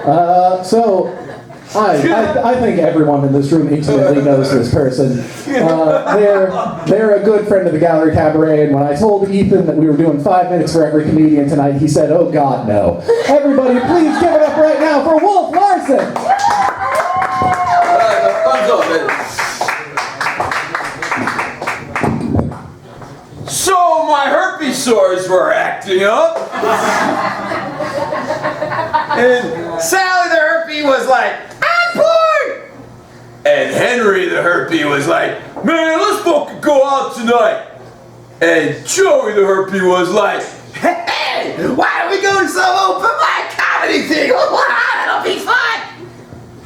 So, I think everyone in this room intimately knows this person. They're a good friend of the Gallery Cabaret, and when I told Ethan that we were doing 5 minutes for every comedian tonight, he said, "Oh God, no." Everybody, please give it up right now for Wolf Larsen! Thumbs up, man. So my herpes sores were acting up. And Sally the herpy was like, "I'm bored!" And Henry the herpy was like, "Man, let's fucking go out tonight." And Joey the herpy was like, "Hey, why don't we go to some open mic comedy thing? It'll be fun."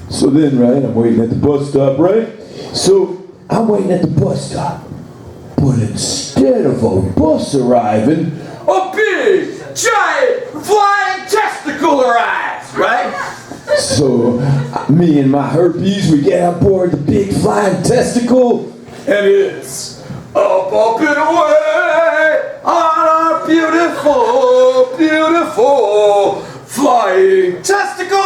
So then, right, I'm waiting at the bus stop, right? So I'm waiting at the bus stop. But instead of a bus arriving, a big, giant, flying testicle arrives, right? So me and my herpes, we get on board the big flying testicle. And it's up, up and away on our beautiful, beautiful flying testicle.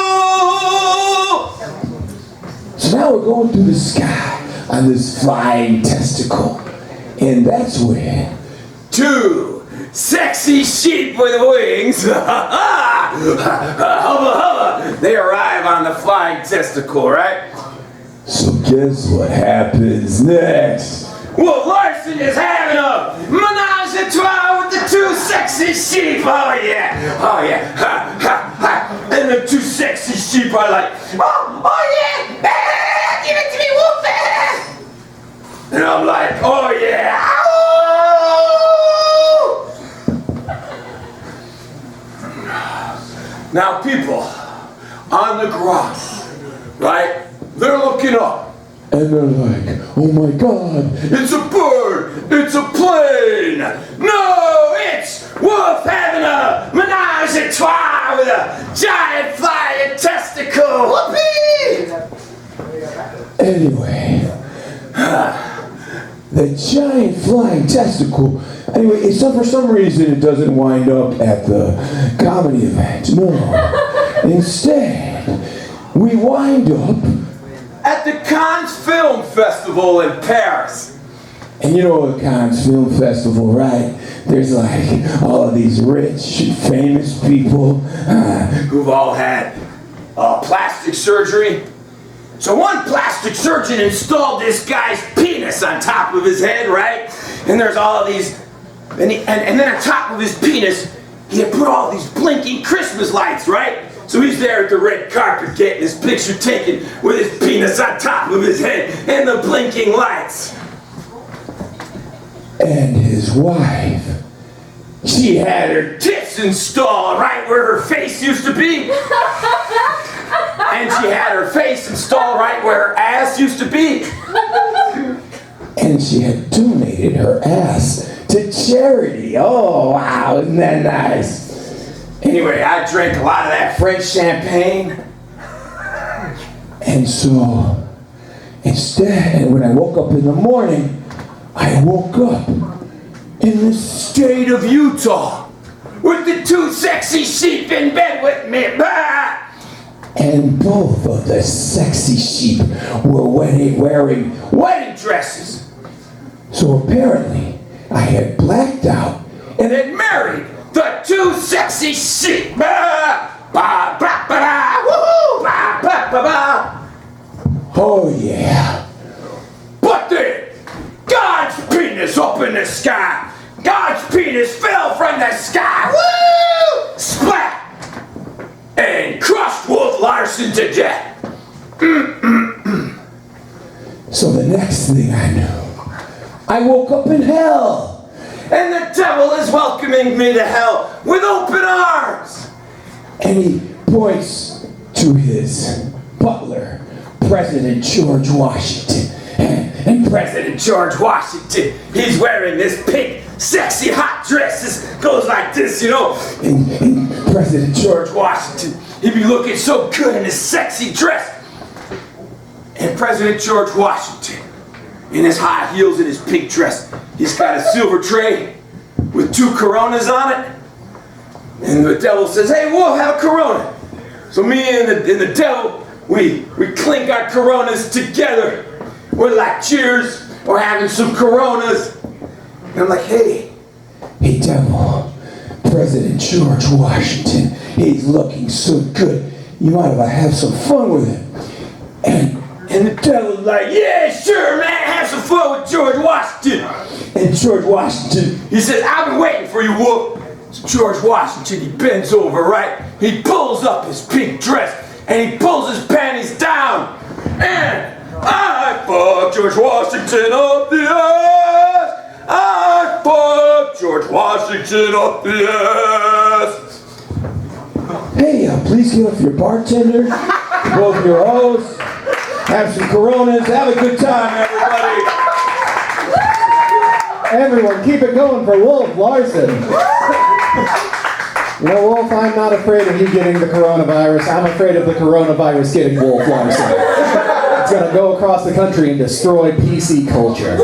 So now we're going through the sky on this flying testicle. And that's when two sexy sheep with wings, hubba hubba, they arrive on the flying testicle, right? So guess what happens next? Wolf Larsen is having a menage a trois with the two sexy sheep. Oh yeah, oh yeah, ha ha ha. And the two sexy sheep are like, oh yeah, give it to me, Wolf. And I'm like, oh yeah, oh! Now people on the ground, right? They're looking up. And they're like, oh my God. It's a bird! It's a plane! No! It's Wolf having a menage a trois with a giant flying testicle! Whoopee! Anyway, the giant flying testicle. Anyway, so for some reason it doesn't wind up at the comedy event. No. Instead, we wind up at the Cannes Film Festival in Paris. And you know the Cannes Film Festival, right? There's like all of these rich, famous people who've all had plastic surgery. So one plastic surgeon installed this guy's penis on top of his head, right? And there's all of these, and then on top of his penis, he had put all these blinking Christmas lights, right? So he's there at the red carpet getting his picture taken with his penis on top of his head and the blinking lights. And his wife, she had her tits installed right where her face used to be. And she had her face installed right where her ass used to be. And she had donated her ass to charity. Oh, wow, isn't that nice? Anyway, I drank a lot of that French champagne. And so, instead, when I woke up in the morning, I woke up in the state of Utah with the two sexy sheep in bed with me. Bah! And both of the sexy sheep were wearing wedding dresses. So apparently, I had blacked out and had married the two sexy sheep. Bah! Ba, ba, ba, da, woohoo! Ba, ba, ba, ba. Oh yeah. But then, God's penis up in the sky. God's penis fell from the sky. Woo! Splat! And crushed Wolf Larsen to death. So the next thing I knew, I woke up in hell. And the devil is welcoming me to hell with open arms. And he points to his butler, President George Washington. And President George Washington, he's wearing this pink, sexy, hot dress. This goes like this, you know. And President George Washington, he'd be looking so good in his sexy dress. And President George Washington, in his high heels and his pink dress, he's got a silver tray with 2 Coronas on it. And the devil says, hey, Wolf, have a Corona. So me and the devil, we clink our Coronas together. We're like, cheers, we're having some Coronas. And I'm like, hey, devil, President George Washington, he's looking so good. You might have some fun with him. and the devil's like, yeah, sure, man, have some fun with George Washington. And George Washington, He says, I've been waiting for you, Wolf. So George Washington, he bends over, right? He pulls up his pink dress, and he pulls his panties down. And I fuck George Washington up the ass. I fuck George Washington up the ass. hey, please give up your bartender, both your hosts, have some Coronas, have a good time, everybody. Everyone, keep it going for Wolf Larsen. You know, Wolf, I'm not afraid of you getting the coronavirus. I'm afraid of the coronavirus getting Wolf Larsen. It's going to go across the country and destroy PC culture.